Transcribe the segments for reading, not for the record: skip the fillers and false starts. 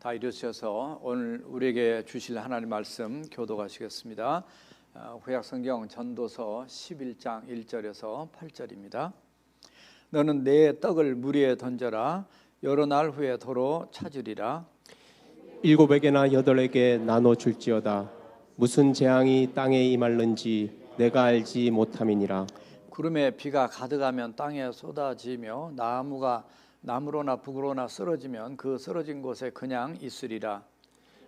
다 일으셔서 오늘 우리에게 주실 하나님 말씀 교도하시겠습니다. 구약성경 전도서 11장 1절에서 8절입니다. 너는 내 떡을 물 위에 던져라. 여러 날 후에 도로 찾으리라. 7에게나 8에게 나눠 줄지어다. 무슨 재앙이 땅에 임할는지 내가 알지 못함이니라. 구름에 비가 가득하면 땅에 쏟아지며 나무로나 북으로나 쓰러지면 그 쓰러진 곳에 그냥 있으리라.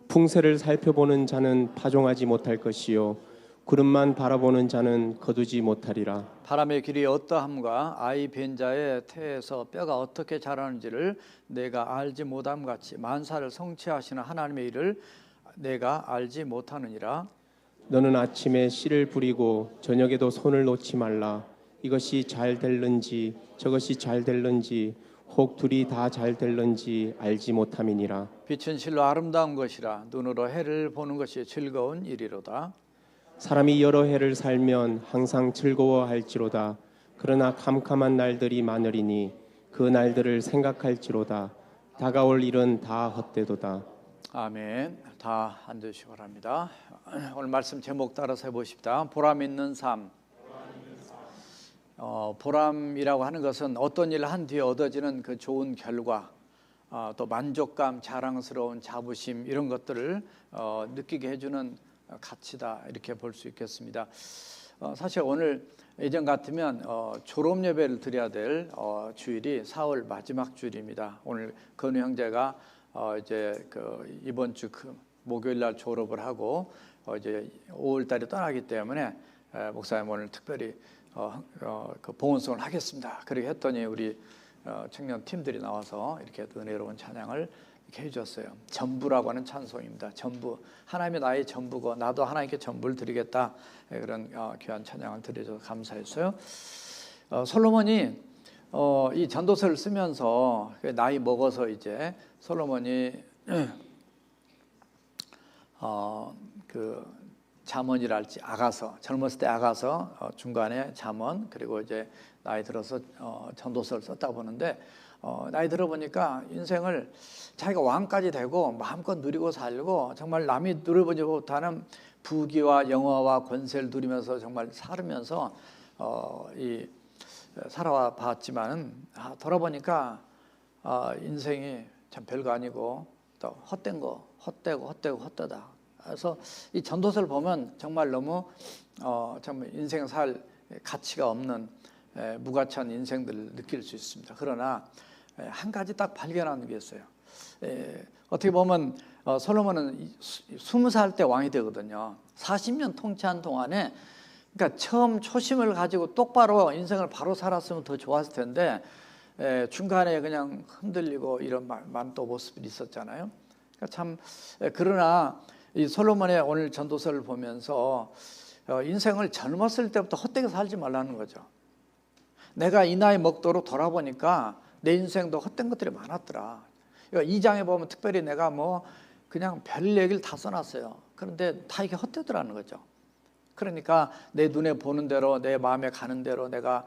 풍세를 살펴보는 자는 파종하지 못할 것이요 구름만 바라보는 자는 거두지 못하리라. 바람의 길이 어떠함과 아이 뵌 자의 태에서 뼈가 어떻게 자라는지를 내가 알지 못함 같이 만사를 성취하시는 하나님의 일을 내가 알지 못하느니라. 너는 아침에 씨를 뿌리고 저녁에도 손을 놓지 말라. 이것이 잘 될는지 저것이 잘 될는지 혹 둘이 다 잘 될는지 알지 못함이니라. 빛은 실로 아름다운 것이라 눈으로 해를 보는 것이 즐거운 일이로다. 사람이 여러 해를 살면 항상 즐거워할지로다. 그러나 캄캄한 날들이 많으리니 그 날들을 생각할지로다. 다가올 일은 다 헛되도다. 아멘. 다 앉으시기 바랍니다. 오늘 말씀 제목 따라서 해보십시다. 보람 있는 삶. 보람이라고 하는 것은 어떤 일을 한 뒤에 얻어지는 그 좋은 결과, 또 만족감, 자랑스러운 자부심 이런 것들을 느끼게 해주는 가치다 이렇게 볼 수 있겠습니다. 사실 오늘 예전 같으면 졸업 예배를 드려야 될 주일이 4월 마지막 주일입니다. 오늘 건우 형제가 이제 이번 주 목요일 날 졸업을 하고 이제 5월 달에 떠나기 때문에 목사님 오늘 특별히 그 봉헌송을 하겠습니다. 그렇게 했더니 우리 청년 팀들이 나와서 이렇게 은혜로운 찬양을 이렇게 해주셨어요. 전부라고 하는 찬송입니다. 전부, 하나님이 나의 전부고 나도 하나님께 전부를 드리겠다. 그런 귀한 찬양을 드려줘서 감사했어요. 솔로몬이 이 전도서를 쓰면서 나이 먹어서 이제 솔로몬이 그 잠언이랄지 아가서, 젊었을 때 아가서, 중간에 잠언, 그리고 이제 나이 들어서 전도서를 썼다 보는데 나이 들어보니까 인생을 자기가 왕까지 되고 마음껏 누리고 살고 정말 남이 누려보지 못하는 부귀와 영화와 권세를 누리면서 정말 살으면서 살아와 봤지만은 돌아보니까 인생이 참 별거 아니고 또 헛된 거, 헛되다. 그래서 이 전도서를 보면 정말 너무 정말 인생 살 가치가 없는 무가치한 인생들을 느낄 수 있습니다. 그러나 한 가지 딱 발견하는 게 있어요. 어떻게 보면 솔로몬은 20살 때 왕이 되거든요. 40년 통치한 동안에 그러니까 처음 초심을 가지고 똑바로 인생을 바로 살았으면 더 좋았을 텐데 중간에 그냥 흔들리고 이런 만또 모습이 있었잖아요. 그러니까 참 그러나 이 솔로몬의 오늘 전도서를 보면서 인생을 젊었을 때부터 헛되게 살지 말라는 거죠. 내가 이 나이 먹도록 돌아보니까 내 인생도 헛된 것들이 많았더라. 이 장에 보면 특별히 내가 그냥 별 얘기를 다 써놨어요. 그런데 다 이게 헛되더라는 거죠. 그러니까 내 눈에 보는 대로 내 마음에 가는 대로 내가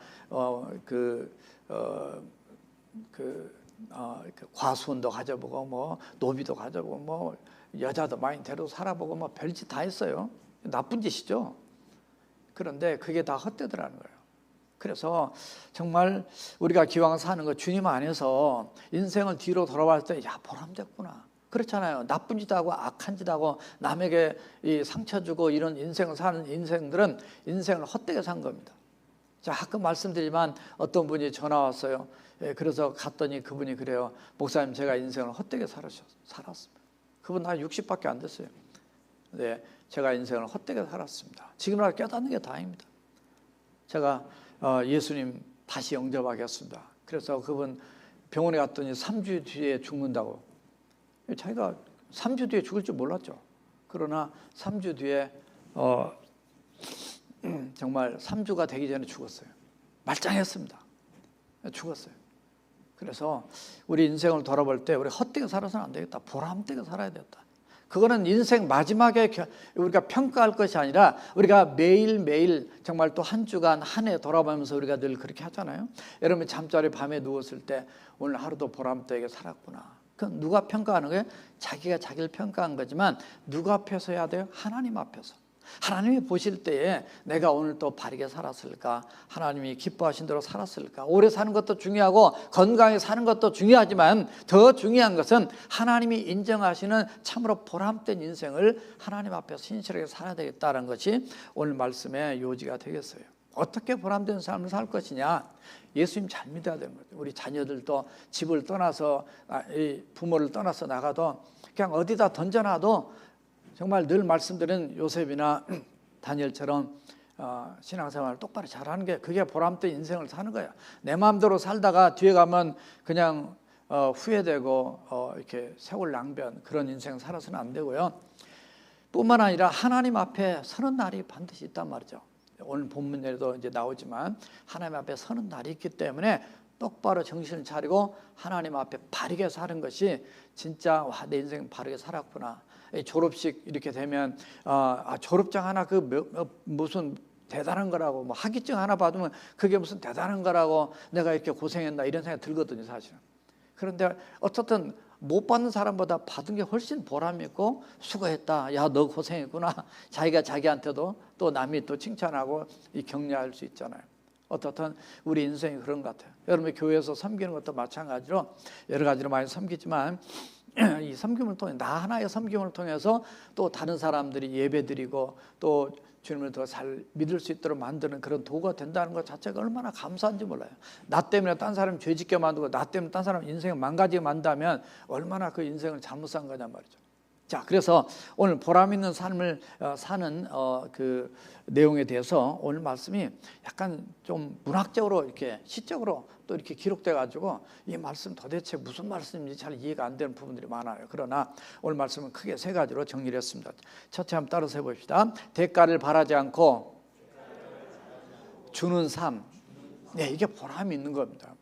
과수원도 가져보고 노비도 가져보고 여자도 많이 데리고 살아보고 별짓 다 했어요. 나쁜 짓이죠. 그런데 그게 다 헛되더라는 거예요. 그래서 정말 우리가 기왕 사는 거 주님 안에서 인생을 뒤로 돌아봤을 때 보람됐구나. 그렇잖아요. 나쁜 짓 하고 악한 짓 하고 남에게 상처 주고 이런 인생을 사는 인생들은 인생을 헛되게 산 겁니다. 자, 가끔 말씀드리지만 어떤 분이 전화 왔어요. 그래서 갔더니 그분이 그래요. 목사님, 제가 인생을 헛되게 살았습니다. 그분 나이 60밖에 안 됐어요. 네, 제가 인생을 헛되게 살았습니다. 지금이라도 깨닫는 게 다행입니다. 제가 예수님 다시 영접하겠습니다. 그래서 그분 병원에 갔더니 3주 뒤에 죽는다고. 자기가 3주 뒤에 죽을 줄 몰랐죠. 그러나 3주 뒤에 정말 3주가 되기 전에 죽었어요. 말짱했습니다. 죽었어요. 그래서 우리 인생을 돌아볼 때 우리 헛되게 살아서는 안 되겠다. 보람되게 살아야 되겠다. 그거는 인생 마지막에 우리가 평가할 것이 아니라 우리가 매일매일 정말 또 한 주간 한 해 돌아보면서 우리가 늘 그렇게 하잖아요. 여러분 잠자리 밤에 누웠을 때 오늘 하루도 보람되게 살았구나. 그럼 누가 평가하는 거예요? 자기가 자기를 평가한 거지만 누가 앞에서 해야 돼요? 하나님 앞에서. 하나님이 보실 때에 내가 오늘 또 바르게 살았을까? 하나님이 기뻐하신 대로 살았을까? 오래 사는 것도 중요하고 건강하게 사는 것도 중요하지만 더 중요한 것은 하나님이 인정하시는 참으로 보람된 인생을 하나님 앞에서 신실하게 살아야 되겠다는 것이 오늘 말씀의 요지가 되겠어요. 어떻게 보람된 삶을 살 것이냐? 예수님 잘 믿어야 되는 거죠. 우리 자녀들도 집을 떠나서 부모를 떠나서 나가도 그냥 어디다 던져놔도 정말 늘 말씀드린 요셉이나 다니엘처럼 신앙생활을 똑바로 잘하는 게 그게 보람된 인생을 사는 거야. 내 마음대로 살다가 뒤에 가면 그냥 후회되고 이렇게 세월 낭비한 그런 인생 살아서는 안 되고요. 뿐만 아니라 하나님 앞에 서는 날이 반드시 있단 말이죠. 오늘 본문에도 이제 나오지만 하나님 앞에 서는 날이 있기 때문에 똑바로 정신을 차리고 하나님 앞에 바르게 사는 것이 진짜 와, 내 인생 바르게 살았구나. 졸업식 이렇게 되면 졸업장 하나 무슨 대단한 거라고 뭐 학위증 하나 받으면 그게 무슨 대단한 거라고 내가 이렇게 고생했나 이런 생각이 들거든요, 사실은. 그런데 어쨌든 못 받는 사람보다 받은 게 훨씬 보람 있고 수고했다. 야, 너 고생했구나. 자기가 자기한테도 또 남이 또 칭찬하고 격려할 수 있잖아요. 어떻든 우리 인생이 그런 것 같아요. 여러분 교회에서 섬기는 것도 마찬가지로 여러 가지로 많이 섬기지만 이 섬김을 통해 나 하나의 섬김을 통해서 또 다른 사람들이 예배드리고 또 주님을 더 잘 믿을 수 있도록 만드는 그런 도구가 된다는 것 자체가 얼마나 감사한지 몰라요. 나 때문에 딴 사람 죄짓게 만들고 나 때문에 딴 사람 인생을 망가지게 만든다면 얼마나 그 인생을 잘못 산 거냐 말이죠. 자, 그래서 오늘 보람 있는 삶을 사는 그 내용에 대해서 오늘 말씀이 약간 좀 문학적으로 이렇게 시적으로 또 이렇게 기록돼 가지고 이 말씀 도대체 무슨 말씀인지 잘 이해가 안 되는 부분들이 많아요. 그러나 오늘 말씀은 크게 세 가지로 정리를 했습니다. 첫째 한번 따라서 해봅시다. 대가를 바라지 않고 주는 삶. 네, 이게 보람이 있는 겁니다.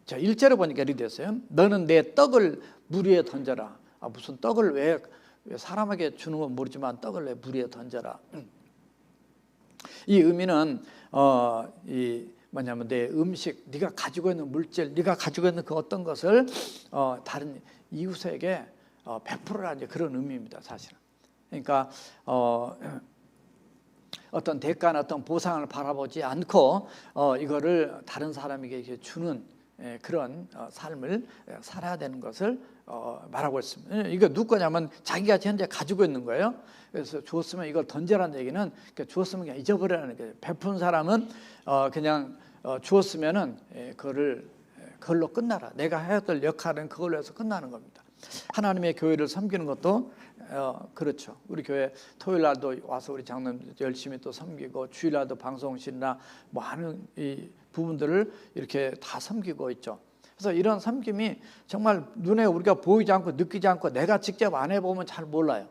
자, 1절에 보니까 이렇게 됐어요. 너는 내 떡을 물 위에 던져라. 무슨 떡을 왜 사람에게 주는 건 모르지만 떡을 왜 물 위에 던져라. 이 의미는 뭐냐면 내 음식, 네가 가지고 있는 물질, 네가 가지고 있는 그 어떤 것을 다른 이웃에게 베풀어라는 그런 의미입니다, 사실은. 그러니까 어떤 대가나 어떤 보상을 바라보지 않고 이거를 다른 사람에게 이렇게 주는 그런 삶을 살아야 되는 것을 말하고 있습니다. 이거 누구 거냐면 자기가 현재 가지고 있는 거예요. 그래서 주었으면 이걸 던져라는 얘기는 그러니까 주었으면 그냥 잊어버리라는 거예요. 베푼 사람은 그냥 주었으면은 그걸로 끝나라. 내가 해야 될 역할은 그걸로 해서 끝나는 겁니다. 하나님의 교회를 섬기는 것도 그렇죠. 우리 교회 토요일 날도 와서 우리 장로님 열심히 또 섬기고 주일 날도 방송실이나 뭐 하는 이 부분들을 이렇게 다 섬기고 있죠. 그래서 이런 섬김이 정말 눈에 우리가 보이지 않고 느끼지 않고 내가 직접 안 해보면 잘 몰라요.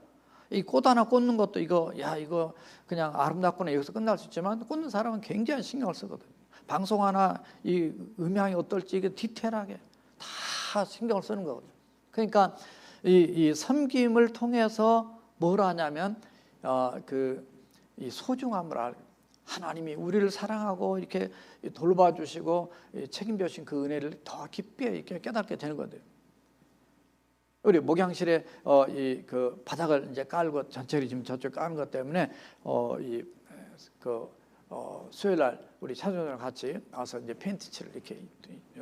이 꽃 하나 꽂는 것도 이거 그냥 아름답거나 여기서 끝날 수 있지만 꽂는 사람은 굉장히 신경을 쓰거든요. 방송 하나 이 음향이 어떨지 이게 디테일하게 다 신경을 쓰는 거거든요. 그러니까 이 섬김을 통해서 뭘 하냐면 이 소중함을 알고 하나님이 우리를 사랑하고 이렇게 돌봐주시고 책임져 주신 그 은혜를 더 깊이 이렇게 깨닫게 되는 거예요. 우리 목양실에 그 바닥을 이제 깔고 전체를 지금 저쪽 까는 것 때문에 수요일 날 우리 차주님과 같이 와서 이제 페인트 칠을 이렇게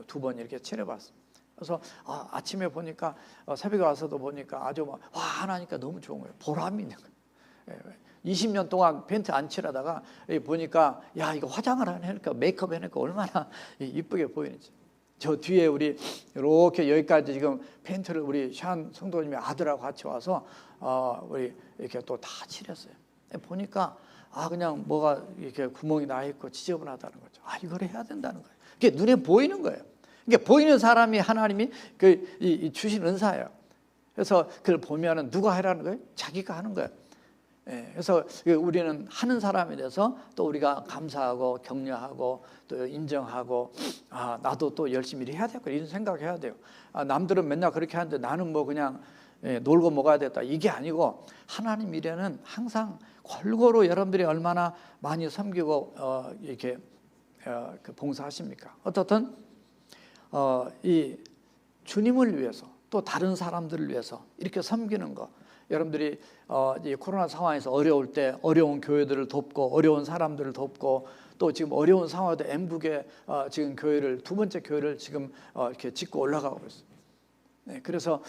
2번 이렇게 칠해봤어요. 그래서 아침에 보니까 새벽에 와서도 보니까 아주 와 하나니까 너무 좋은 거예요. 보람이 있는 거예요. 20년 동안 페인트 안 칠하다가 보니까 야 이거 화장을 하니까 메이크업 해니까 얼마나 이쁘게 보이는지. 저 뒤에 우리 이렇게 여기까지 지금 페인트를 우리 샤안 성도님의 아들하고 같이 와서 우리 이렇게 또 다 칠했어요. 보니까 그냥 뭐가 이렇게 구멍이 나 있고 지저분하다는 거죠. 이걸 해야 된다는 거예요. 그게 눈에 보이는 거예요. 이게 보이는 사람이 하나님이 주신 은사예요. 그래서 그걸 보면은 누가 하라는 거예요? 자기가 하는 거예요. 그래서 우리는 하는 사람에 대해서 또 우리가 감사하고 격려하고 또 인정하고 나도 또 열심히 해야 되고 이런 생각해야 돼요. 남들은 맨날 그렇게 하는데 나는 뭐 그냥 놀고 먹어야 됐다 이게 아니고 하나님 일에는 항상 골고루 여러분들이 얼마나 많이 섬기고 이렇게 봉사하십니까? 어떻든 이 주님을 위해서 또 다른 사람들을 위해서 이렇게 섬기는 거. 여러분들이 이 코로나 상황에서 어려울 때 어려운 교회들을 돕고 어려운 사람들을 돕고 또 지금 어려운 상황에도 M국에 지금 교회를 두 번째 교회를 지금 이렇게 짓고 올라가고 있어요. 네, 그래서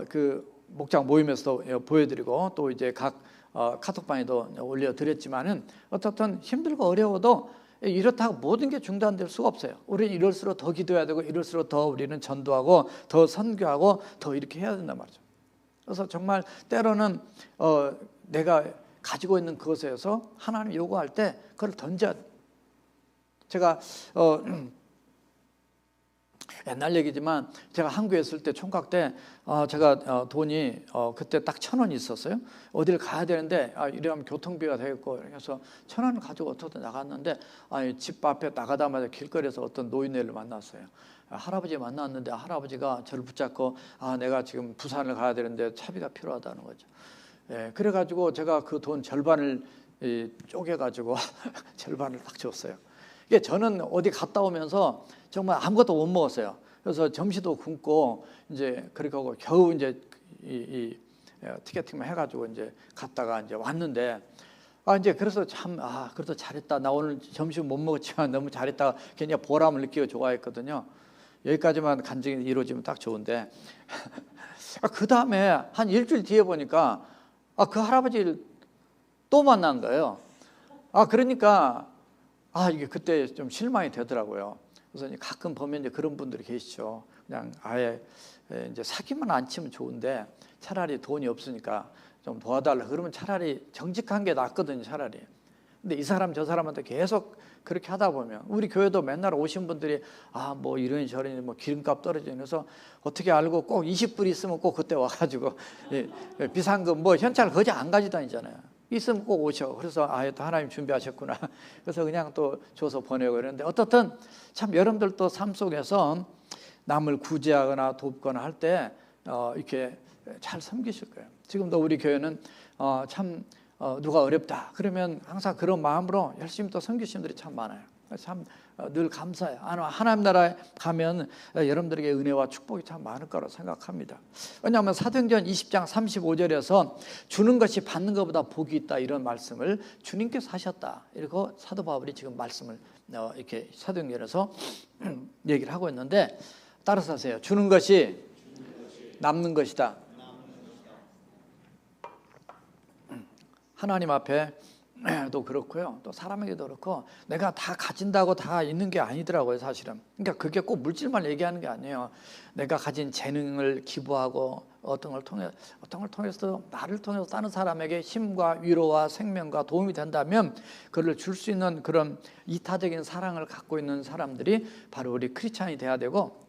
그 목장 모임에서도 보여드리고 또 이제 각 카톡방에도 올려드렸지만은 어떻든 힘들고 어려워도 이렇다고 모든 게 중단될 수가 없어요. 우리는 이럴수록 더 기도해야 되고 이럴수록 더 우리는 전도하고 더 선교하고 더 이렇게 해야 된단 말이죠. 그래서 정말 때로는 내가 가지고 있는 그것에서 하나님 요구할 때 그걸 던져야 돼. 제가 옛날 얘기지만 제가 한국에 있을 때 총각 때 제가 돈이 그때 딱 1,000원이 있었어요. 어디를 가야 되는데 이러면 교통비가 되겠고 그래서 1,000원을 가지고 어떻게 나갔는데 집 앞에 나가다마자 길거리에서 어떤 노인네를 만났어요. 할아버지 만났는데 할아버지가 저를 붙잡고 내가 지금 부산을 가야 되는데 차비가 필요하다는 거죠. 예, 그래가지고 제가 그 돈 절반을 쪼개가지고 절반을 딱 줬어요. 이게 저는 어디 갔다 오면서 정말 아무것도 못 먹었어요. 그래서 점심도 굶고 이제 그렇게 하고 겨우 이제 이 티켓팅만 해가지고 이제 갔다가 이제 왔는데 이제 그래서 참 그래도 잘했다. 나 오늘 점심 못 먹었지만 너무 잘했다. 괜히 보람을 느끼고 좋아했거든요. 여기까지만 간증이 이루어지면 딱 좋은데 그 다음에 한 일주일 뒤에 보니까 그 할아버지를 또 만난 거예요. 그러니까 이게 그때 좀 실망이 되더라고요. 그래서 가끔 보면 이제 그런 분들이 계시죠. 그냥 아예 이제 사기만 안 치면 좋은데 차라리 돈이 없으니까 좀 도와달라. 그러면 차라리 정직한 게 낫거든요, 차라리. 근데 이 사람 저 사람한테 계속 그렇게 하다 보면 우리 교회도 맨날 오신 분들이 뭐 이러니 저러니 뭐 기름값 떨어지니 그래서 어떻게 알고 꼭 20불 있으면 꼭 그때 와가지고 비상금 뭐 현찰 거지 안 가져다니잖아요. 있으면 꼭 오셔. 그래서 또 하나님 준비하셨구나. 그래서 그냥 또 줘서 보내고 이러는데 어떻든 참 여러분들도 삶 속에서 남을 구제하거나 돕거나 할 때 이렇게 잘 섬기실 거예요. 지금도 우리 교회는 참 누가 어렵다 그러면 항상 그런 마음으로 열심히 또 섬기시는 분들이 참 많아요. 참 늘 감사해요. 하나님 나라에 가면 여러분들에게 은혜와 축복이 참 많을 거라고 생각합니다. 왜냐하면 사도행전 20장 35절에서 주는 것이 받는 것보다 복이 있다 이런 말씀을 주님께서 하셨다. 이러고 사도 바울이 지금 말씀을 이렇게 사도행전에서 얘기를 하고 있는데 따라서 하세요. 주는 것이 남는 것이다. 하나님 앞에도 그렇고요. 또 사람에게도 그렇고 내가 다 가진다고 다 있는 게 아니더라고요, 사실은. 그러니까 그게 꼭 물질만 얘기하는 게 아니에요. 내가 가진 재능을 기부하고 어떤 걸 통해서 나를 통해서 다른 사람에게 힘과 위로와 생명과 도움이 된다면 그걸 줄 수 있는 그런 이타적인 사랑을 갖고 있는 사람들이 바로 우리 크리스찬이 돼야 되고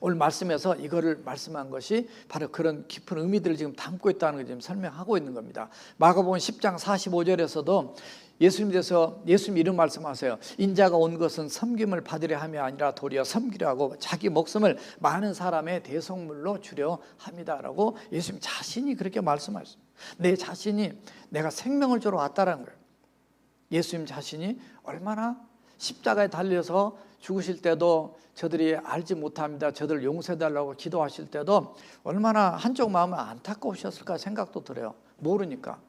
오늘 말씀에서 이거를 말씀한 것이 바로 그런 깊은 의미들을 지금 담고 있다는 걸 지금 설명하고 있는 겁니다. 마가복음 10장 45절에서도 예수님 대해서 예수님 이런 말씀하세요. 인자가 온 것은 섬김을 받으려 함이 아니라 도리어 섬기려 하고 자기 목숨을 많은 사람의 대속물로 주려 함이다라고 예수님 자신이 그렇게 말씀하셨습니다. 내 자신이 내가 생명을 주러 왔다라는 거예요. 예수님 자신이 얼마나 십자가에 달려서 죽으실 때도 저들이 알지 못합니다. 저들을 용서해달라고 기도하실 때도 얼마나 한쪽 마음은 안타까우셨을까 생각도 들어요. 모르니까.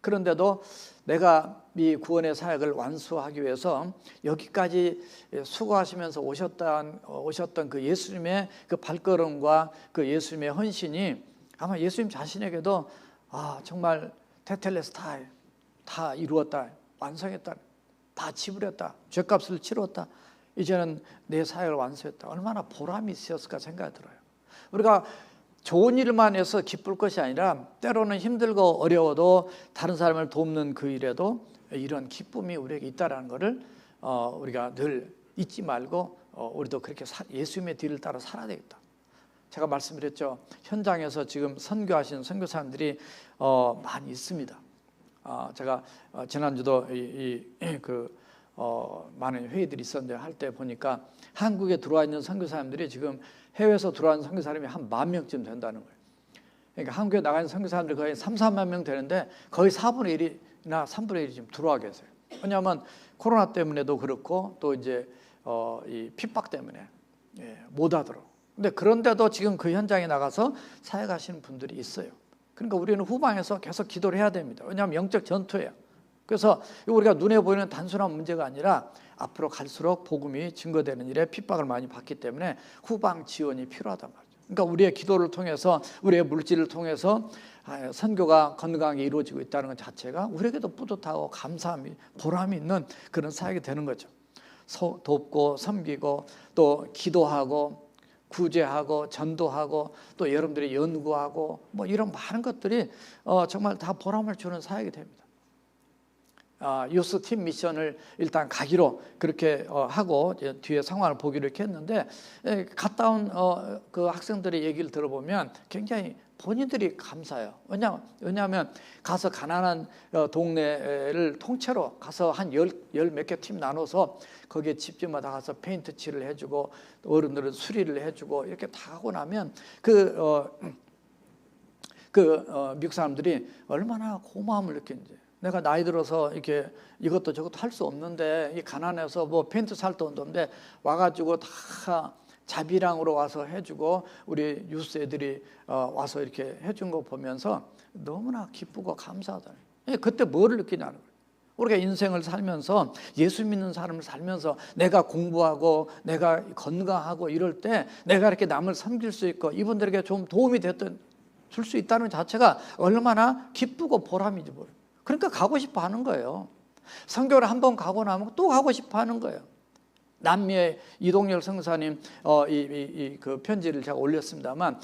그런데도 내가 이 구원의 사역을 완수하기 위해서 여기까지 수고하시면서 오셨던 그 예수님의 그 발걸음과 그 예수님의 헌신이 아마 예수님 자신에게도 정말 테텔레스타이 다 이루었다. 완성했다. 다 지불했다. 죄값을 치렀다. 이제는 내 사역을 완수했다. 얼마나 보람이 있었을까 생각이 들어요. 우리가 좋은 일만 해서 기쁠 것이 아니라 때로는 힘들고 어려워도 다른 사람을 돕는 그 일에도 이런 기쁨이 우리에게 있다는 것을 우리가 늘 잊지 말고 우리도 그렇게 예수님의 뒤를 따라 살아야 되겠다. 제가 말씀드렸죠. 현장에서 지금 선교하시는 선교사님들이 많이 있습니다. 제가 지난주도 많은 회의들이 있었는데 할 때 보니까 한국에 들어와 있는 선교사님들이 지금 해외에서 들어온 선교사님이 한 10,000명쯤 된다는 거예요. 그러니까 한국에 나가 있는 선교사님들이 거의 3-4만 명 되는데 거의 4분의 1이나 3분의 1이 지금 들어와 계세요. 왜냐하면 코로나 때문에도 그렇고 또 이제 이 핍박 때문에 못 하도록 근데 그런데도 지금 그 현장에 나가서 사역하시는 분들이 있어요. 그러니까 우리는 후방에서 계속 기도를 해야 됩니다. 왜냐하면 영적 전투예요. 그래서 우리가 눈에 보이는 단순한 문제가 아니라 앞으로 갈수록 복음이 증거되는 일에 핍박을 많이 받기 때문에 후방 지원이 필요하단 말이죠. 그러니까 우리의 기도를 통해서, 우리의 물질을 통해서 선교가 건강하게 이루어지고 있다는 것 자체가 우리에게도 뿌듯하고 감사함이, 보람이 있는 그런 사역이 되는 거죠. 돕고 섬기고 또 기도하고 구제하고 전도하고 또 여러분들이 연구하고 뭐 이런 많은 것들이 정말 다 보람을 주는 사역이 됩니다. 유스 팀 미션을 일단 가기로 그렇게 하고 뒤에 상황을 보기로 이렇게 했는데, 갔다 온 그 학생들의 얘기를 들어보면 굉장히 본인들이 감사해요. 왜냐하면 가서 가난한 동네를 통째로 가서 한 열 몇 개 팀 나눠서 거기에 집집마다 가서 페인트 칠을 해주고 어른들은 수리를 해주고 이렇게 다 하고 나면 미국 사람들이 얼마나 고마움을 느끼는지. 내가 나이 들어서 이렇게 이것도 저것도 할 수 없는데, 이 가난해서 뭐 페인트 살 돈도 없는데 와가지고 다 자비랑으로 와서 해주고 우리 유스 애들이 와서 이렇게 해준 거 보면서 너무나 기쁘고 감사하다. 그때 뭐를 느끼냐는 거예요. 우리가 인생을 살면서, 예수 믿는 삶을 살면서 내가 공부하고 내가 건강하고 이럴 때 내가 이렇게 남을 섬길 수 있고 이분들에게 좀 도움이 줄 수 있다는 자체가 얼마나 기쁘고 보람인지 모르겠어요. 그러니까 가고 싶어 하는 거예요. 선교를 한번 가고 나면 또 가고 싶어 하는 거예요. 남미의 이동열 선교사님 그 편지를 제가 올렸습니다만,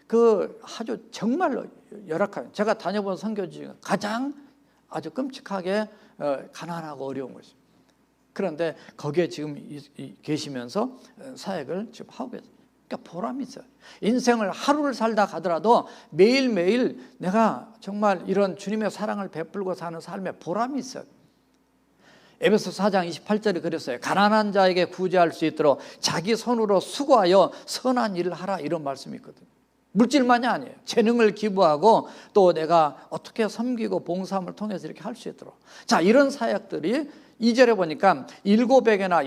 그 아주 정말로 열악한, 제가 다녀본 선교 중에 가장 아주 끔찍하게 가난하고 어려운 것입니다. 그런데 거기에 지금 계시면서 사역을 지금 하고 계세요. 그러니까 보람이 있어요. 인생을 하루를 살다 가더라도 매일매일 내가 정말 이런 주님의 사랑을 베풀고 사는 삶에 보람이 있어요. 에베소 4장 28절에 그랬어요. 가난한 자에게 구제할 수 있도록 자기 손으로 수고하여 선한 일을 하라, 이런 말씀이 있거든요. 물질만이 아니에요. 재능을 기부하고 또 내가 어떻게 섬기고 봉사함을 통해서 이렇게 할 수 있도록. 자, 이런 사역들이 2절에 보니까 700에나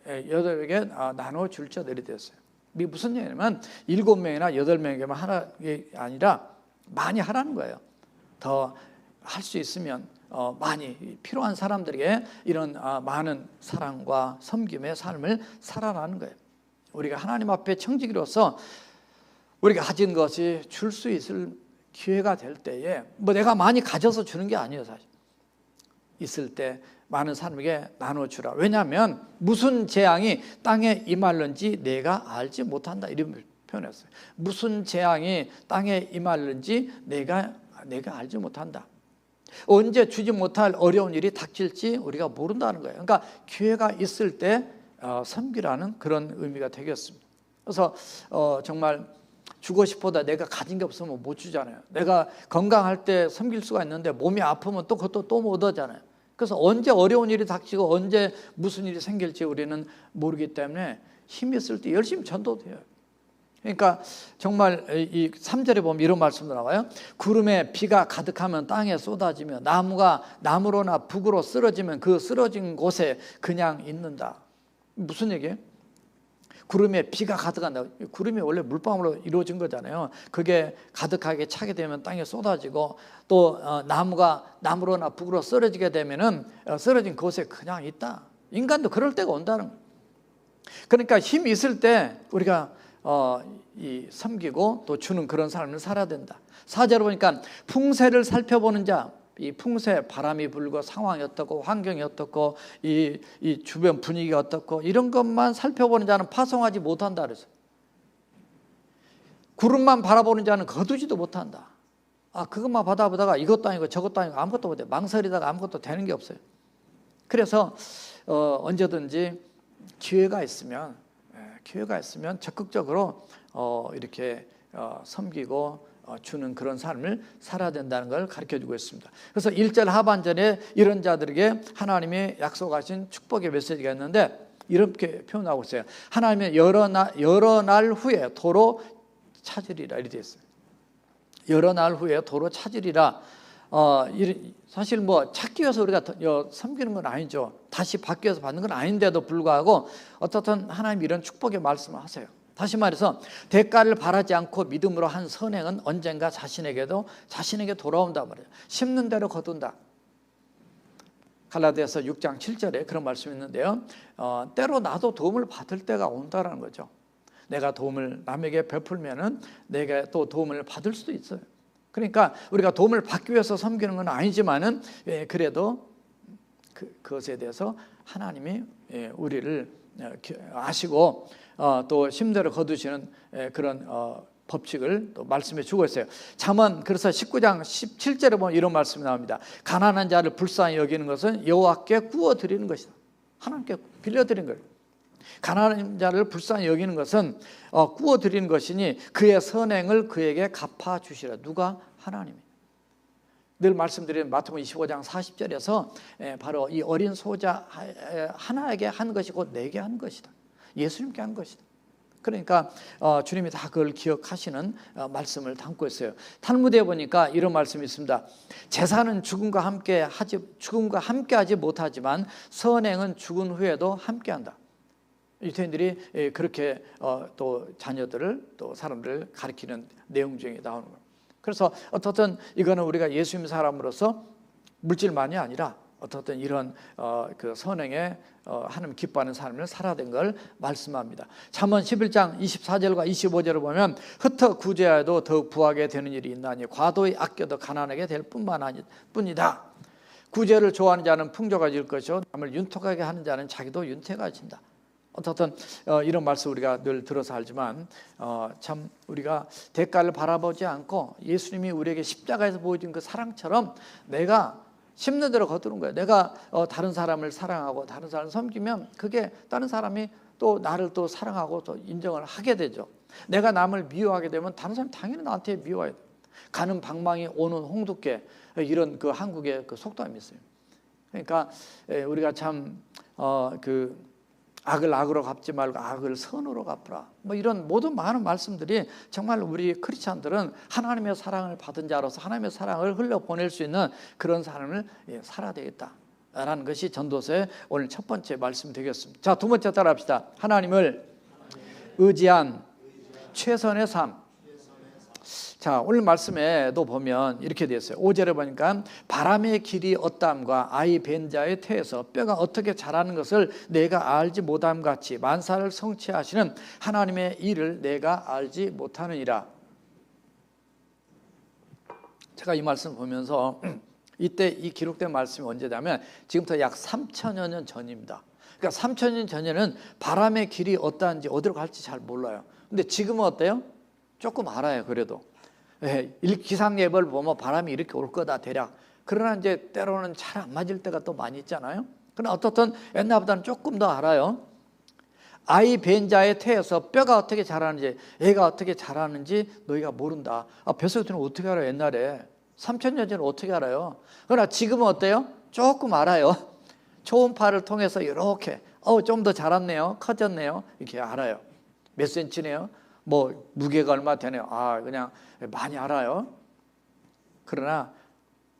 800에 나눠 줄 자들이 됐어요. 이게 무슨 얘기냐면 7명이나 8명에게만 하나가 아니라 많이 하라는 거예요. 더 할 수 있으면 많이 필요한 사람들에게 이런 많은 사랑과 섬김의 삶을 살아가는 거예요. 우리가 하나님 앞에 청지기로서 우리가 가진 것이 줄 수 있을 기회가 될 때에, 뭐 내가 많이 가져서 주는 게 아니에요. 사실 있을 때 많은 사람에게 나눠주라. 왜냐하면 무슨 재앙이 땅에 임할는지 내가 알지 못한다, 이런 표현했어요. 무슨 재앙이 땅에 임할는지 내가 알지 못한다. 언제 주지 못할 어려운 일이 닥칠지 우리가 모른다는 거예요. 그러니까 기회가 있을 때 섬기라는 그런 의미가 되겠습니다. 그래서 정말 주고 싶어도 내가 가진 게 없으면 못 주잖아요. 내가 건강할 때 섬길 수가 있는데 몸이 아프면 또 그것도 또 못 하잖아요. 그래서 언제 어려운 일이 닥치고 언제 무슨 일이 생길지 우리는 모르기 때문에 힘이 있을 때 열심히 전도돼요. 그러니까 정말 이 3절에 보면 이런 말씀도 나와요. 구름에 비가 가득하면 땅에 쏟아지며 나무가 나무로나 북으로 쓰러지면 그 쓰러진 곳에 그냥 있는다. 무슨 얘기예요? 구름에 비가 가득한다. 구름이 원래 물방울로 이루어진 거잖아요. 그게 가득하게 차게 되면 땅에 쏟아지고, 또 나무가 나무로나 북으로 쓰러지게 되면은 쓰러진 곳에 그냥 있다. 인간도 그럴 때가 온다는 거예요. 그러니까 힘이 있을 때 우리가 이 섬기고 또 주는 그런 삶을 살아야 된다. 4절에 보니까 풍세를 살펴보는 자, 이 풍세, 바람이 불고 상황이 어떻고 환경이 어떻고 이 주변 분위기가 어떻고 이런 것만 살펴보는 자는 파송하지 못한다 그래서. 구름만 바라보는 자는 거두지도 못한다. 그것만 받아보다가 이것도 아니고 저것도 아니고 아무것도 못해. 망설이다가 아무것도 되는 게 없어요. 그래서 언제든지 기회가 있으면 적극적으로 이렇게 섬기고 주는 그런 삶을 살아야 된다는 걸 가르쳐주고 있습니다. 그래서 1절 하반절에 이런 자들에게 하나님이 약속하신 축복의 메시지가 있는데 이렇게 표현하고 있어요. 하나님의 여러 날 후에 도로 찾으리라, 이렇게 되어 있어요. 여러 날 후에 도로 찾으리라. 사실 뭐 찾기 위해서 우리가 섬기는 건 아니죠. 다시 받기 위해서 받는 건 아닌데도 불구하고 어떻든 하나님 이런 축복의 말씀을 하세요. 다시 말해서 대가를 바라지 않고 믿음으로 한 선행은 언젠가 자신에게 돌아온다 말이에요. 심는 대로 거둔다. 갈라디아서 6장 7절에 그런 말씀이 있는데요. 때로 나도 도움을 받을 때가 온다라는 거죠. 내가 도움을 남에게 베풀면은 내가 또 도움을 받을 수도 있어요. 그러니까 우리가 도움을 받기 위해서 섬기는 건 아니지만은 그래도 그것에 대해서 하나님이 우리를 아시고 또 심대로 거두시는 그런 법칙을 또 말씀해 주고 있어요. 잠언 그래서 19장 17절에 보면 이런 말씀이 나옵니다. 가난한 자를 불쌍히 여기는 것은 여호와께 구워 드리는 것이다. 하나님께 빌려 드리는 거예요. 가난한 자를 불쌍히 여기는 것은 구워 드리는 것이니 그의 선행을 그에게 갚아 주시라. 누가? 하나님이. 늘 말씀드리는 마태복음 25장 40절에서 바로 이 어린 소자 하나에게 한 것이 곧 내게 한 것이다. 예수님께 한 것이다. 그러니까 주님이 다 그걸 기억하시는 말씀을 담고 있어요. 탈무드에 보니까 이런 말씀이 있습니다. 제사는 죽음과 함께 하지 못하지만 선행은 죽은 후에도 함께한다. 유대인들이 그렇게 또 자녀들을 또 사람들을 가르치는 내용 중에 나오는 거예요. 그래서 어떻든 이거는 우리가 예수 믿는 사람으로서 물질만이 아니라 어떻든 이런 그 선행에 하나님 기뻐하는 삶을 살아야 된 걸 말씀합니다. 잠언 11장 24절과 25절을 보면 흩어 구제하여도 더욱 부하게 되는 일이 있나니 과도히 아껴도 가난하게 될 뿐이다. 구제를 좋아하는 자는 풍족해질 것이요 남을 윤택하게 하는 자는 자기도 윤택해진다. 어떻든 이런 말씀 우리가 늘 들어서 알지만 참 우리가 대가를 바라보지 않고 예수님이 우리에게 십자가에서 보여준 그 사랑처럼 내가 심는 대로 거두는 거예요. 내가 다른 사람을 사랑하고 다른 사람을 섬기면 그게 다른 사람이 또 나를 또 사랑하고 또 인정을 하게 되죠. 내가 남을 미워하게 되면 다른 사람이 당연히 나한테 미워해야 돼요. 가는 방망이 오는 홍두깨 이런 그 한국의 그 속담이 있어요. 그러니까 우리가 참 악을 악으로 갚지 말고 악을 선으로 갚으라. 뭐 이런 모든 많은 말씀들이 정말 우리 크리스찬들은 하나님의 사랑을 받은 자로서 하나님의 사랑을 흘려보낼 수 있는 그런 삶을 살아야 되겠다라는 것이 전도서의 오늘 첫 번째 말씀 되겠습니다. 자, 두 번째 따라합시다. 하나님을 의지한 최선의 삶. 자, 오늘 말씀에도 보면 이렇게 되어 있어요. 5절에 보니까 바람의 길이 어떠함과 아이 벤 자의 태에서 뼈가 어떻게 자라는 것을 내가 알지 못함 같이 만사를 성취하시는 하나님의 일을 내가 알지 못하느니라. 제가 이 말씀을 보면서 이때 이 기록된 말씀이 언제냐면 지금부터 약 3천여 년 전입니다. 그러니까 3천여 년 전에는 바람의 길이 어떠한지 어디로 갈지 잘 몰라요. 근데 지금은 어때요? 조금 알아요. 그래도 기상예보를 보면 바람이 이렇게 올 거다 대략. 그러나 이제 때로는 잘 안 맞을 때가 또 많이 있잖아요. 그러나 어떻든 옛날보다는 조금 더 알아요. 아이 벤 자의 태에서 뼈가 어떻게 자라는지 애가 어떻게 자라는지 너희가 모른다. 뱃속에서는 어떻게 알아요? 옛날에 3,000년 전에 어떻게 알아요? 그러나 지금은 어때요? 조금 알아요. 초음파를 통해서 이렇게 좀 더 자랐네요, 커졌네요, 이렇게 알아요. 몇 센치네요, 뭐 무게가 얼마 되네요. 그냥 많이 알아요. 그러나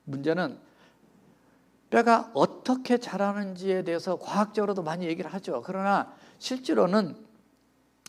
문제는 뼈가 어떻게 자라는지에 대해서 과학적으로도 많이 얘기를 하죠. 그러나 실제로는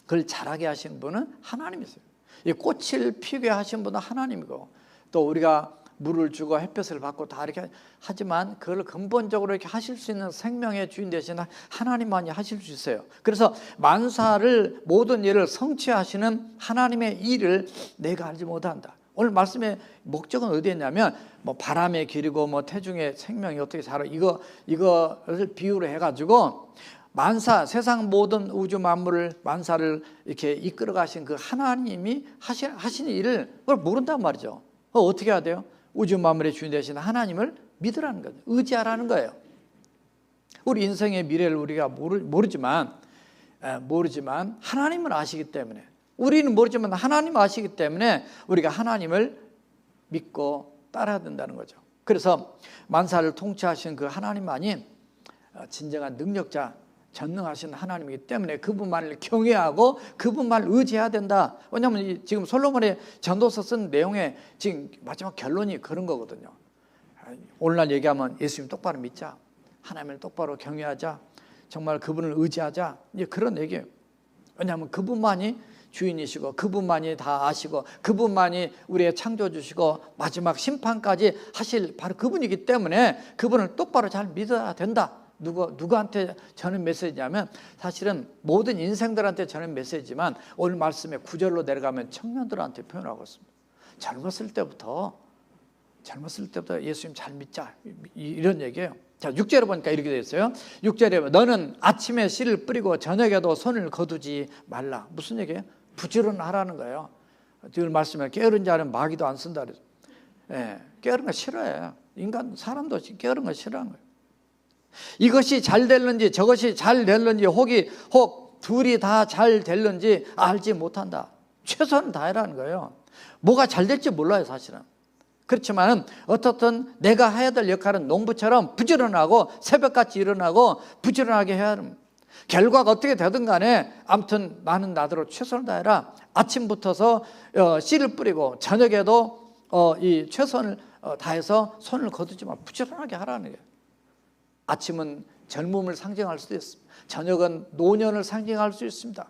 그걸 자라게 하신 분은 하나님이세요. 이 꽃을 피게 하신 분은 하나님이고 또 우리가 물을 주고 햇볕을 받고 다 이렇게 하지만 그걸 근본적으로 이렇게 하실 수 있는 생명의 주인 되신 하나님만이 하실 수 있어요. 그래서 만사를 모든 일을 성취하시는 하나님의 일을 내가 알지 못한다. 오늘 말씀의 목적은 어디에 있냐면 뭐 바람의 길이고 뭐 태중의 생명이 어떻게 자라 이거를 비유로 해가지고 만사 세상 모든 우주 만물을 만사를 이렇게 이끌어 가신 그 하나님이 하시는 일을 그걸 모른단 말이죠. 어떻게 해야 돼요? 우주 만물의 주인 되신 하나님을 믿으라는 거죠. 의지하라는 거예요. 우리 인생의 미래를 우리가 모르지만 하나님은 아시기 때문에 우리는 모르지만 하나님 아시기 때문에 우리가 하나님을 믿고 따라야 된다는 거죠. 그래서 만사를 통치하신 그 하나님만이 진정한 능력자 전능하신 하나님이기 때문에 그분만을 경외하고 그분만을 의지해야 된다. 왜냐하면 지금 솔로몬의 전도서 쓴 내용의 지금 마지막 결론이 그런 거거든요. 오늘날 얘기하면 예수님 똑바로 믿자, 하나님을 똑바로 경외하자, 정말 그분을 의지하자, 이제 그런 얘기예요. 왜냐하면 그분만이 주인이시고 그분만이 다 아시고 그분만이 우리의 창조주시고 마지막 심판까지 하실 바로 그분이기 때문에 그분을 똑바로 잘 믿어야 된다. 누구한테 전하는 메시지냐면 사실은 모든 인생들한테 전하는 메시지지만 오늘 말씀의 9절로 내려가면 청년들한테 표현하고 있습니다. 젊었을 때부터 예수님 잘 믿자, 이런 얘기예요. 자, 6절에 보니까 이렇게 되어 있어요. 6절에 보면 너는 아침에 씨를 뿌리고 저녁에도 손을 거두지 말라. 무슨 얘기예요? 부지런하라는 거예요. 늘 말씀에 게으른 자는 마귀도 안 쓴다 그래서. 예, 게으른 거 싫어해요. 인간, 사람도 게으른 거 싫어하는 거예요. 이것이 잘 될는지 저것이 잘 될는지 혹 둘이 다 잘 될는지 알지 못한다. 최선을 다해라는 거예요. 뭐가 잘 될지 몰라요, 사실은. 그렇지만 어떻든 내가 해야 될 역할은 농부처럼 부지런하고 새벽같이 일어나고 부지런하게 해야 합니다. 결과가 어떻게 되든 간에 아무튼 나는 나대로 최선을 다해라. 아침부터서 씨를 뿌리고 저녁에도 이 최선을 다해서 손을 거두지 마. 부지런하게 하라는 거예요. 아침은 젊음을 상징할 수도 있습니다. 저녁은 노년을 상징할 수 있습니다.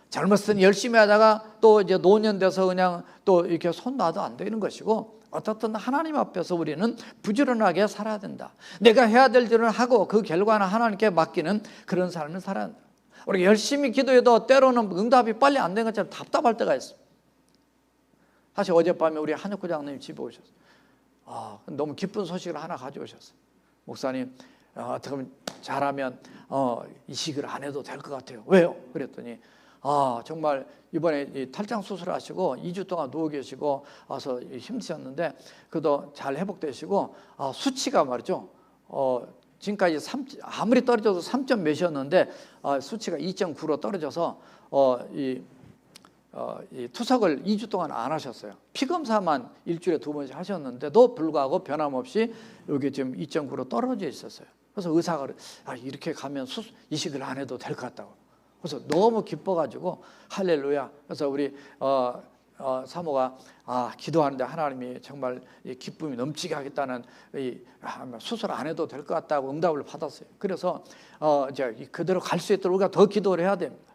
젊었을 때 열심히 하다가 또 이제 노년 돼서 그냥 또 이렇게 손 놔도 안 되는 것이고, 어떻든 하나님 앞에서 우리는 부지런하게 살아야 된다. 내가 해야 될 일을 하고 그 결과는 하나님께 맡기는 그런 삶을 살아야 한다. 우리가 열심히 기도해도 때로는 응답이 빨리 안 되는 것처럼 답답할 때가 있어요. 사실 어젯밤에 우리 한혁구 장로님 집에 오셨어요. 너무 기쁜 소식을 하나 가져오셨어요. 목사님, 어떻게 하면 잘하면 이 식을 안 해도 될 것 같아요. 왜요? 그랬더니 정말 이번에 탈장 수술하시고 2주 동안 누워 계시고 와서 힘드셨는데 그래도 잘 회복되시고 수치가 말이죠. 지금까지 아무리 떨어져도 3점 몇이었는데 수치가 2.9로 떨어져서 이 투석을 2주 동안 안 하셨어요. 피검사만 일주일에 2번씩 하셨는데도 불구하고 변함없이 여기 지금 2.9로 떨어져 있었어요. 그래서 의사가 이렇게 가면 이식을 안 해도 될 것 같다고. 그래서 너무 기뻐가지고 할렐루야. 그래서 우리 사모가 기도하는데 하나님이 정말 이 기쁨이 넘치게 하겠다는 수술 안 해도 될 것 같다고 응답을 받았어요. 그래서 이제 그대로 갈 수 있도록 우리가 더 기도를 해야 됩니다.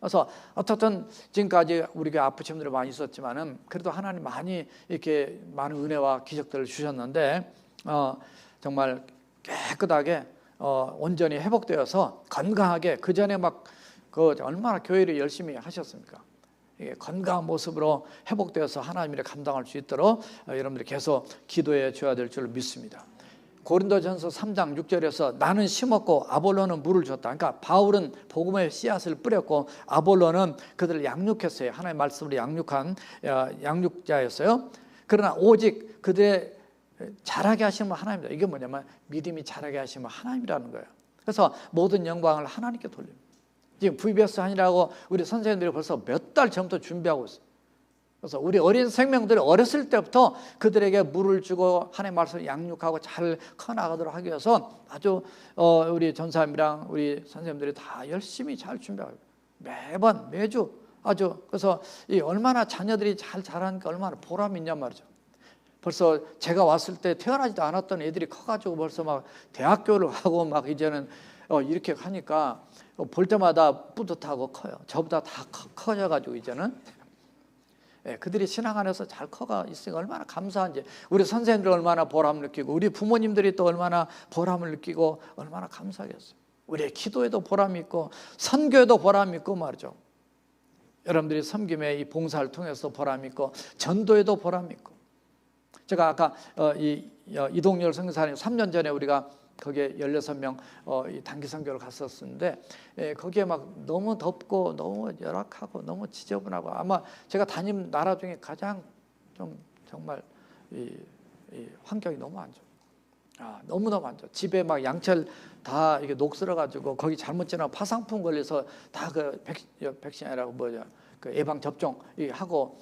그래서 어떻든 지금까지 우리가 아프신 분들이 많이 있었지만은 그래도 하나님 많이 이렇게 많은 은혜와 기적들을 주셨는데 정말 깨끗하게 온전히 회복되어서 건강하게, 그 전에 막 얼마나 교회를 열심히 하셨습니까? 건강한 모습으로 회복되어서 하나님을 감당할 수 있도록 여러분들이 계속 기도해 줘야 될 줄 믿습니다. 고린도전서 3장 6절에서 나는 심었고 아볼로는 물을 줬다. 그러니까 바울은 복음의 씨앗을 뿌렸고 아볼로는 그들을 양육했어요. 하나님의 말씀으로 양육한 양육자였어요. 그러나 오직 그들의 자라게 하시면 하나님이다. 이게 뭐냐면 믿음이 자라게 하시면 하나님이라는 거예요. 그래서 모든 영광을 하나님께 돌립니다. 지금 VBS 하느라고 우리 선생님들이 벌써 몇 달 전부터 준비하고 있어요. 그래서 우리 어린 생명들이 어렸을 때부터 그들에게 물을 주고 하나님의 말씀을 양육하고 잘 커나가도록 하기 위해서 아주 우리 전사님이랑 우리 선생님들이 다 열심히 잘 준비하고 매번 매주 아주, 그래서 이 얼마나 자녀들이 잘 자라니까 얼마나 보람이 있냔 말이죠. 벌써 제가 왔을 때 태어나지도 않았던 애들이 커가지고 벌써 막 대학교를 가고 막 이제는 이렇게 하니까 볼 때마다 뿌듯하고 커요. 저보다 다 커져가지고 이제는 그들이 신앙 안에서 잘 커가 있으니까 얼마나 감사한지, 우리 선생님들 얼마나 보람을 느끼고 우리 부모님들이 또 얼마나 보람을 느끼고 얼마나 감사하겠어요. 우리의 기도에도 보람이 있고 선교에도 보람이 있고 말이죠. 여러분들이 섬김의 이 봉사를 통해서 보람이 있고 전도에도 보람이 있고. 제가 아까 이동열 선교사님 3년 전에 우리가 거기에 16명 단기 선교를 갔었는데 거기에 막 너무 덥고 너무 열악하고 너무 지저분하고 아마 제가 다닌 나라 중에 가장 좀 정말 이 환경이 너무 안 좋아. 너무너무 안 좋아. 집에 막 양철 다 이게 녹슬어가지고 거기 잘못 지나고 파상풍 걸려서 다 그 백신이라고 그 예방 접종 하고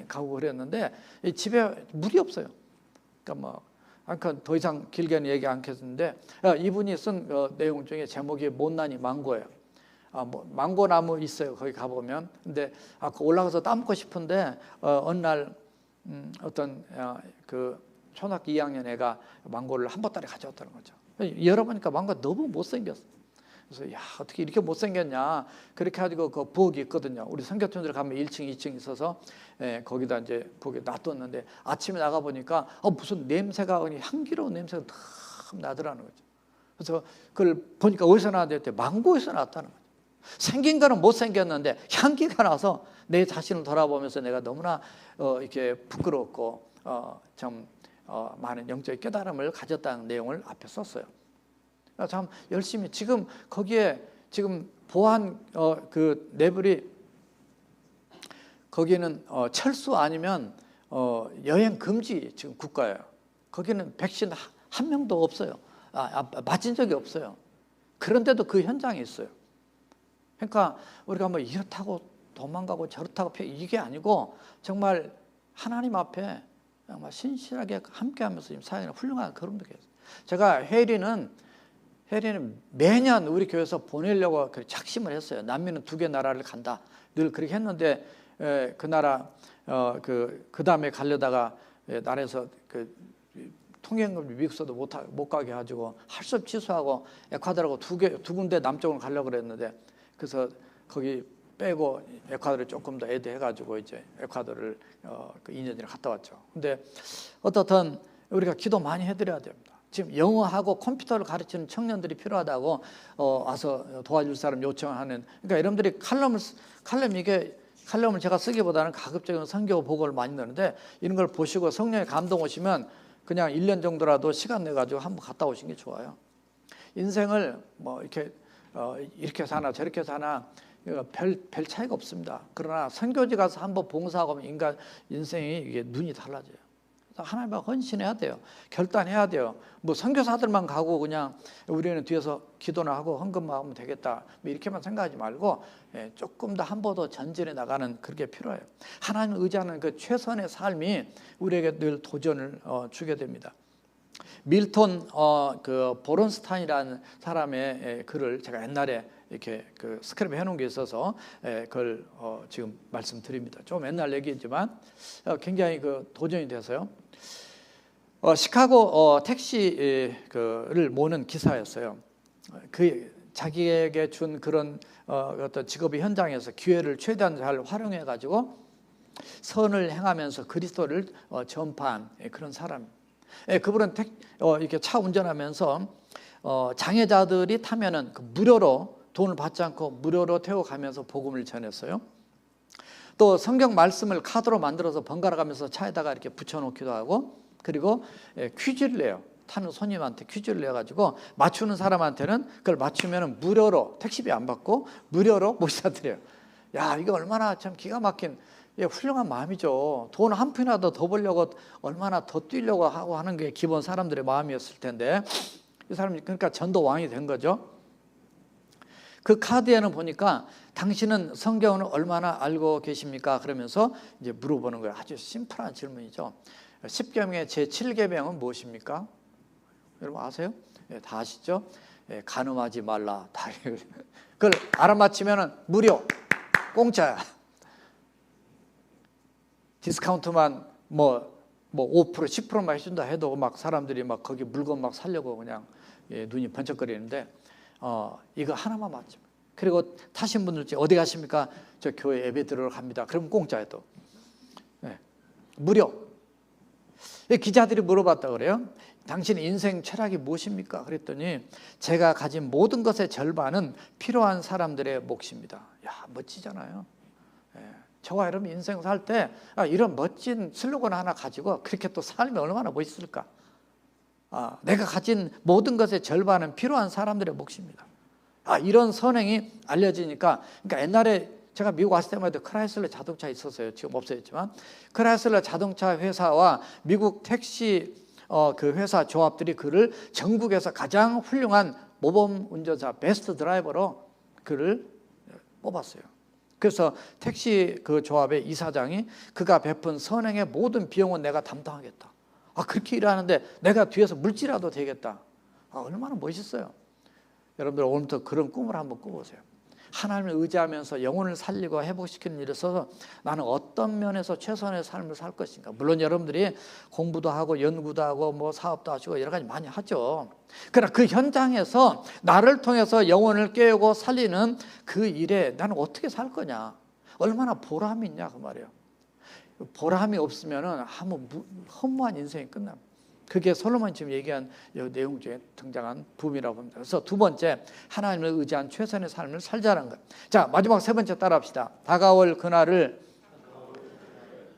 가고 그랬는데 집에 물이 없어요. 그러니까 더 이상 길게는 얘기 않겠는데 이분이 쓴 내용 중에 제목이 못난이 망고예요. 망고 나무 있어요. 거기 가보면. 근데 올라가서 따먹고 싶은데 어느 날 어떤 그 초등학교 2학년 애가 망고를 한 보따리 가져왔다는 거죠. 열어보니까 망고가 너무 못생겼어. 그래서 야, 어떻게 이렇게 못생겼냐. 그렇게 가지고 그 부엌이 있거든요. 우리 선교팀들 가면 1층, 2층 있어서 거기다 이제 부엌에 놔뒀는데 아침에 나가보니까 무슨 냄새가, 향기로운 냄새가 탁 나더라는 거죠. 그래서 그걸 보니까 어디서 나왔는데 망고에서 나왔다는 거죠. 생긴 거는 못생겼는데 향기가 나서 내 자신을 돌아보면서 내가 너무나 이렇게 부끄럽고 좀 많은 영적인 깨달음을 가졌다는 내용을 앞에 썼어요. 참 열심히 지금 거기에 지금 보안 그 레벨이 거기는 철수 아니면 여행 금지 지금 국가예요. 거기는 백신 한 명도 없어요. 맞은 적이 없어요. 그런데도 그 현장에 있어요. 그러니까 우리가 뭐 이렇다고 도망가고 저렇다고 이게 아니고 정말 하나님 앞에 정말 신실하게 함께하면서 지금 사역을 훌륭한 그런 분이에요. 제가 혜리는 매년 우리 교회에서 보내려고 작심을 했어요. 남미는 2개 나라를 간다. 늘 그렇게 했는데 그 나라 그 다음에 가려다가 나라에서 그 통행을 미국서도 못 가게 해가지고 할 수 없이 취소하고 에콰도르하고 두 군데 남쪽으로 가려고 그랬는데 그래서 거기 빼고 에콰도르에 조금 더 애대해가지고 이제 에콰도르를 그 2년 전에 갔다 왔죠. 근데 어떻든 우리가 기도 많이 해드려야 됩니다. 지금 영어하고 컴퓨터를 가르치는 청년들이 필요하다고 와서 도와줄 사람 요청하는. 그러니까 여러분들이 칼럼을 제가 쓰기보다는 가급적이면 선교 보고를 많이 넣는데 이런 걸 보시고 성령의 감동 오시면 그냥 1년 정도라도 시간 내가지고 한번 갔다 오시는 게 좋아요. 인생을 뭐 이렇게 사나 저렇게 사나 별 차이가 없습니다. 그러나 선교지 가서 한번 봉사하고 하면 인간 인생이 이게 눈이 달라져요. 하나님과 헌신해야 돼요. 결단해야 돼요. 뭐 선교사들만 가고 그냥 우리는 뒤에서 기도나 하고 헌금만 하면 되겠다 뭐 이렇게만 생각하지 말고 조금 더 한 번 더 전진해 나가는 그게 필요해요. 하나님을 의지하는 그 최선의 삶이 우리에게 늘 도전을 주게 됩니다. 밀톤 그 보론스타인이라는 사람의 글을 제가 옛날에 이렇게 그 스크랩 해놓은 게 있어서 그걸 지금 말씀드립니다. 좀 옛날 얘기지만 굉장히 그 도전이 돼서요. 시카고 택시를 모는 기사였어요. 그 자기에게 준 그런 어떤 직업의 현장에서 기회를 최대한 잘 활용해 가지고 선을 행하면서 그리스도를 전파한 그런 사람. 그분은 이렇게 차 운전하면서 장애자들이 타면은 무료로 돈을 받지 않고 무료로 태워 가면서 복음을 전했어요. 또 성경 말씀을 카드로 만들어서 번갈아 가면서 차에다가 이렇게 붙여놓기도 하고, 그리고 퀴즈를 내요. 타는 손님한테 퀴즈를 내가지고 맞추는 사람한테는 그걸 맞추면 무료로, 택시비 안 받고 무료로 모시다 드려요. 야, 이거 얼마나 참 기가 막힌 훌륭한 마음이죠. 돈 한 푼이라도 더 벌려고 얼마나 더 뛰려고 하고 하는 게 기본 사람들의 마음이었을 텐데, 이 사람이 그러니까 전도왕이 된 거죠. 그 카드에는 보니까 당신은 성경을 얼마나 알고 계십니까? 그러면서 이제 물어보는 거예요. 아주 심플한 질문이죠. 10계명의 제7계명은 무엇입니까? 여러분 아세요? 다 아시죠? 간음하지 말라. 다 그걸 알아맞히면은 무료, 공짜야. 디스카운트만 뭐 5%, 10%만 해준다 해도 막 사람들이 막 거기 물건 막 사려고 그냥 눈이 번쩍거리는데 이거 하나만 맞죠. 그리고 타신 분들 어디 가십니까? 저 교회 예배 들으러 갑니다. 그럼 공짜예요 또. 무료. 기자들이 물어봤다 그래요. 당신 인생 철학이 무엇입니까? 그랬더니 제가 가진 모든 것의 절반은 필요한 사람들의 몫입니다. 야, 멋지잖아요. 저와 여러분 인생 살 때 이런 멋진 슬로건 하나 가지고 그렇게 또 살면 얼마나 멋있을까? 내가 가진 모든 것의 절반은 필요한 사람들의 몫입니다. 이런 선행이 알려지니까, 그러니까 옛날에 제가 미국 왔을 때만 해도 크라이슬러 자동차 있었어요. 지금 없어졌지만 크라이슬러 자동차 회사와 미국 택시 그 회사 조합들이 그를 전국에서 가장 훌륭한 모범 운전사 베스트 드라이버로 그를 뽑았어요. 그래서 택시 그 조합의 이사장이 그가 베푼 선행의 모든 비용은 내가 담당하겠다. 그렇게 일하는데 내가 뒤에서 물질이라도 되겠다. 얼마나 멋있어요. 여러분들 오늘부터 그런 꿈을 한번 꿔보세요. 하나님을 의지하면서 영혼을 살리고 회복시키는 일에 있어서 나는 어떤 면에서 최선의 삶을 살 것인가. 물론 여러분들이 공부도 하고 연구도 하고 뭐 사업도 하시고 여러 가지 많이 하죠. 그러나 그 현장에서 나를 통해서 영혼을 깨우고 살리는 그 일에 나는 어떻게 살 거냐, 얼마나 보람이 있냐 그 말이에요. 보람이 없으면은 아무 허무한 인생이 끝납니다. 그게 솔로몬이 지금 얘기한 내용 중에 등장한 부분이라고 봅니다. 그래서 두 번째, 하나님을 의지한 최선의 삶을 살자는 것. 자, 마지막 세 번째 따라합시다. 다가올 그날을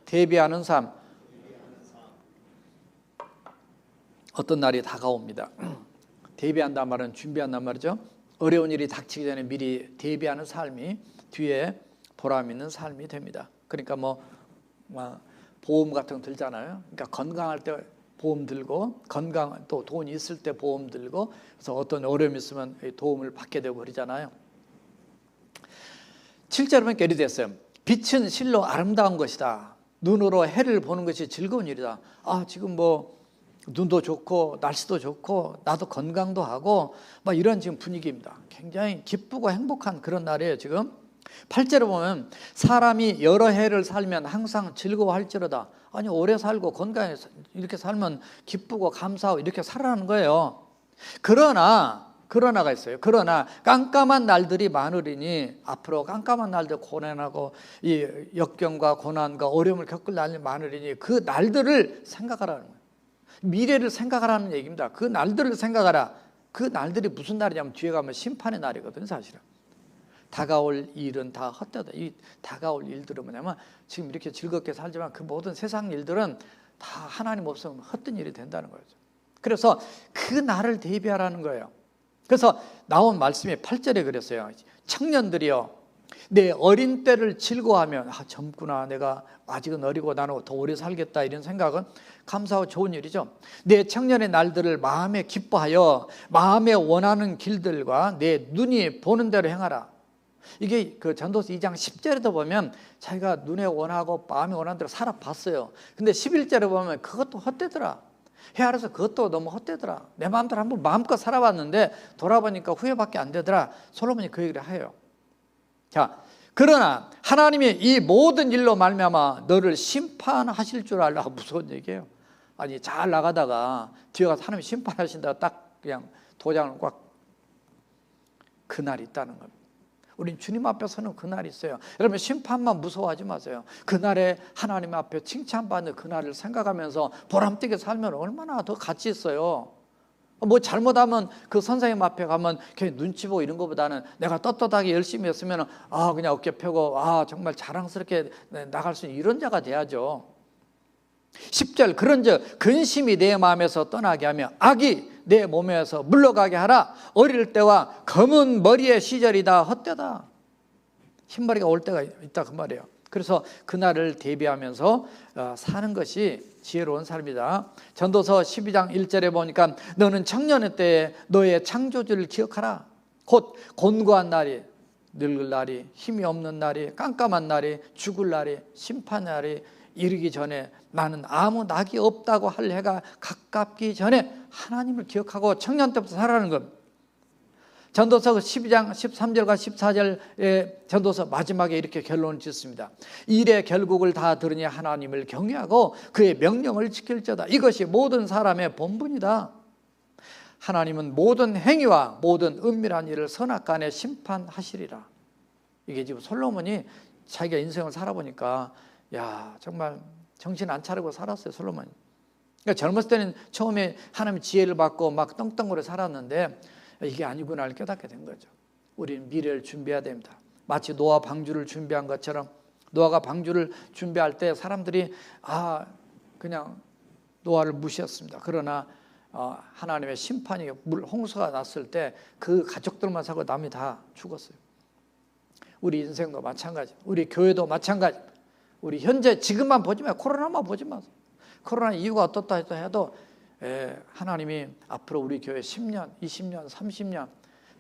대비하는 삶. 어떤 날이 다가옵니다. 대비한단 말은 준비한단 말이죠. 어려운 일이 닥치기 전에 미리 대비하는 삶이 뒤에 보람 있는 삶이 됩니다. 그러니까 뭐 보험 같은 거 들잖아요. 그러니까 건강할 때 보험 들고, 건강 또 돈이 있을 때 보험 들고, 그래서 어떤 어려움이 있으면 도움을 받게 되고 그러잖아요. 7절에 보니까 이렇게 됐어요. 빛은 실로 아름다운 것이다. 눈으로 해를 보는 것이 즐거운 일이다. 지금 뭐 눈도 좋고 날씨도 좋고 나도 건강도 하고 막 이런 지금 분위기입니다. 굉장히 기쁘고 행복한 그런 날이에요 지금. 8절에 보면 사람이 여러 해를 살면 항상 즐거워할지로다. 아니 오래 살고 건강해 이렇게 살면 기쁘고 감사하고 이렇게 살아가는 거예요. 그러나가 있어요. 그러나 깜깜한 날들이 많으리니, 앞으로 깜깜한 날들, 고난하고 이 역경과 고난과 어려움을 겪을 날이 많으리니 그 날들을 생각하라는 거예요. 미래를 생각하라는 얘기입니다. 그 날들을 생각하라. 그 날들이 무슨 날이냐면 뒤에 가면 심판의 날이거든요 사실은. 다가올 일은 다 헛되다. 이 다가올 일들은 뭐냐면 지금 이렇게 즐겁게 살지만 그 모든 세상 일들은 다 하나님 없으면 헛된 일이 된다는 거죠. 그래서 그 날을 대비하라는 거예요. 그래서 나온 말씀이 8절에 그랬어요. 청년들이여 내 어린 때를 즐거워하면, 젊구나, 내가 아직은 어리고 나는 더 오래 살겠다, 이런 생각은 감사하고 좋은 일이죠. 내 청년의 날들을 마음에 기뻐하여 마음에 원하는 길들과 내 눈이 보는 대로 행하라. 이게 그 전도서 2장 10절에도 보면 자기가 눈에 원하고 마음에 원하는 대로 살아봤어요. 근데 11절에 보면 그것도 헛되더라. 헤아려서 그것도 너무 헛되더라. 내 마음대로 한번 마음껏 살아봤는데 돌아보니까 후회밖에 안 되더라. 솔로몬이 그 얘기를 해요. 자, 그러나 하나님이 이 모든 일로 말미암아 너를 심판하실 줄 알라. 무서운 얘기예요. 아니 잘 나가다가 뒤에 가서 하나님이 심판하신다고 딱 그냥 도장을 꽉, 그날이 있다는 겁니다. 우린 주님 앞에 서는 그날이 있어요. 여러분 심판만 무서워하지 마세요. 그날에 하나님 앞에 칭찬받는 그날을 생각하면서 보람되게 살면 얼마나 더 가치 있어요. 뭐 잘못하면 그 선생님 앞에 가면 그냥 눈치 보고 이런 것보다는 내가 떳떳하게 열심히 했으면 그냥 어깨 펴고 정말 자랑스럽게 나갈 수 있는 이런 자가 돼야죠. 10절 그런즉 근심이 내 마음에서 떠나게 하며 악이 내 몸에서 물러가게 하라. 어릴 때와 검은 머리의 시절이 다 헛되다. 흰머리가 올 때가 있다 그 말이에요. 그래서 그날을 대비하면서 사는 것이 지혜로운 삶이다. 전도서 12장 1절에 보니까 너는 청년의 때에 너의 창조주를 기억하라. 곧 곤고한 날이, 늙을 날이, 힘이 없는 날이, 깜깜한 날이, 죽을 날이, 심판의 날이 이르기 전에, 나는 아무 낙이 없다고 할 해가 가깝기 전에 하나님을 기억하고 청년 때부터 살아가는 것. 전도서 12장 13절과 14절의 전도서 마지막에 이렇게 결론을 짓습니다. 일의 결국을 다 들으니 하나님을 경외하고 그의 명령을 지킬지어다. 이것이 모든 사람의 본분이다. 하나님은 모든 행위와 모든 은밀한 일을 선악간에 심판하시리라. 이게 지금 솔로몬이 자기가 인생을 살아보니까 정말 정신 안 차리고 살았어요 솔로몬이. 그러니까 젊었을 때는 처음에 하나님 지혜를 받고 막 떵떵거려 살았는데 이게 아니구나를 깨닫게 된 거죠. 우리는 미래를 준비해야 됩니다. 마치 노아 방주를 준비한 것처럼, 노아가 방주를 준비할 때 사람들이 그냥 노아를 무시했습니다. 그러나 하나님의 심판이 홍수가 났을 때 그 가족들만 살고 남이 다 죽었어요. 우리 인생도 마찬가지, 우리 교회도 마찬가지. 우리 현재 지금만 보지 마요. 코로나만 보지 마세요. 코로나 이유가 어떻다 해도 하나님이 앞으로 우리 교회 10년, 20년, 30년,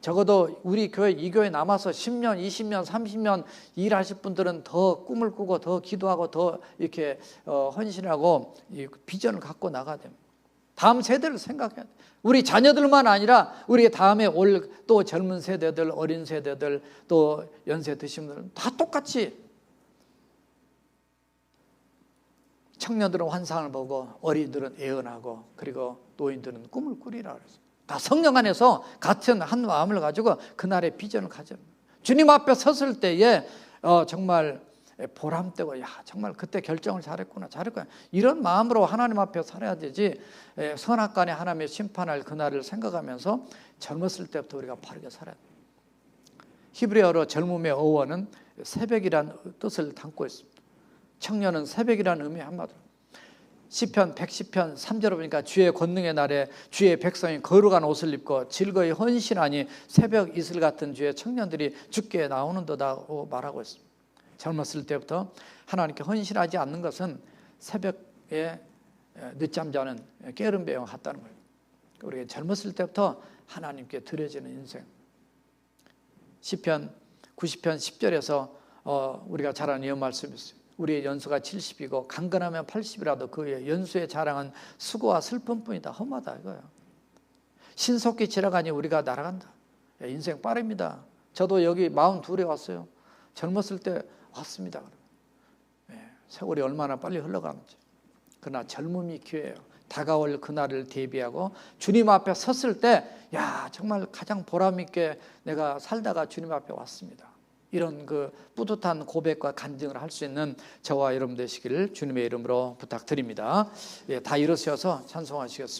적어도 우리 교회 이 교회 남아서 10년, 20년, 30년 일하실 분들은 더 꿈을 꾸고 더 기도하고 더 이렇게 헌신하고 비전을 갖고 나가야 됩니다. 다음 세대를 생각해야 돼. 우리 자녀들만 아니라 우리 다음에 올 또 젊은 세대들, 어린 세대들, 또 연세 드신 분들은 다 똑같이 청년들은 환상을 보고 어린이들은 예언하고 그리고 노인들은 꿈을 꾸리라 그랬어요. 다 성령 안에서 같은 한 마음을 가지고 그날의 비전을 가져. 주님 앞에 섰을 때에 정말 보람되고 정말 그때 결정을 잘했구나 이런 마음으로 하나님 앞에 살아야 되지. 선악간에 하나님의 심판할 그날을 생각하면서 젊었을 때부터 우리가 바르게 살아야 돼. 히브리어로 젊음의 어원은 새벽이란 뜻을 담고 있습니다. 청년은 새벽이라는 의미 한마디로. 시편 110편 3절을 보니까 주의 권능의 날에 주의 백성이 거룩한 옷을 입고 즐거이 헌신하니 새벽 이슬 같은 주의 청년들이 주께 나오는도다고 말하고 있습니다. 젊었을 때부터 하나님께 헌신하지 않는 것은 새벽에 늦잠 자는 게으른 배와 같다는 거예요. 우리가 젊었을 때부터 하나님께 드려지는 인생. 시편 90편 10절에서 우리가 잘 아는 이 말씀이 있어요. 우리의 연수가 70이고 강건하면 80이라도 그의 연수의 자랑은 수고와 슬픔뿐이다. 험하다 이거예요. 신속히 지나가니 우리가 날아간다. 인생 빠릅니다. 저도 여기 42에 왔어요. 젊었을 때 왔습니다. 세월이 얼마나 빨리 흘러가는지. 그러나 젊음이 기회예요. 다가올 그날을 대비하고 주님 앞에 섰을 때 정말 가장 보람 있게 내가 살다가 주님 앞에 왔습니다. 이런 그 뿌듯한 고백과 간증을 할 수 있는 저와 여러분 되시기를 주님의 이름으로 부탁드립니다. 다 일어서셔서 찬송하시겠습니다.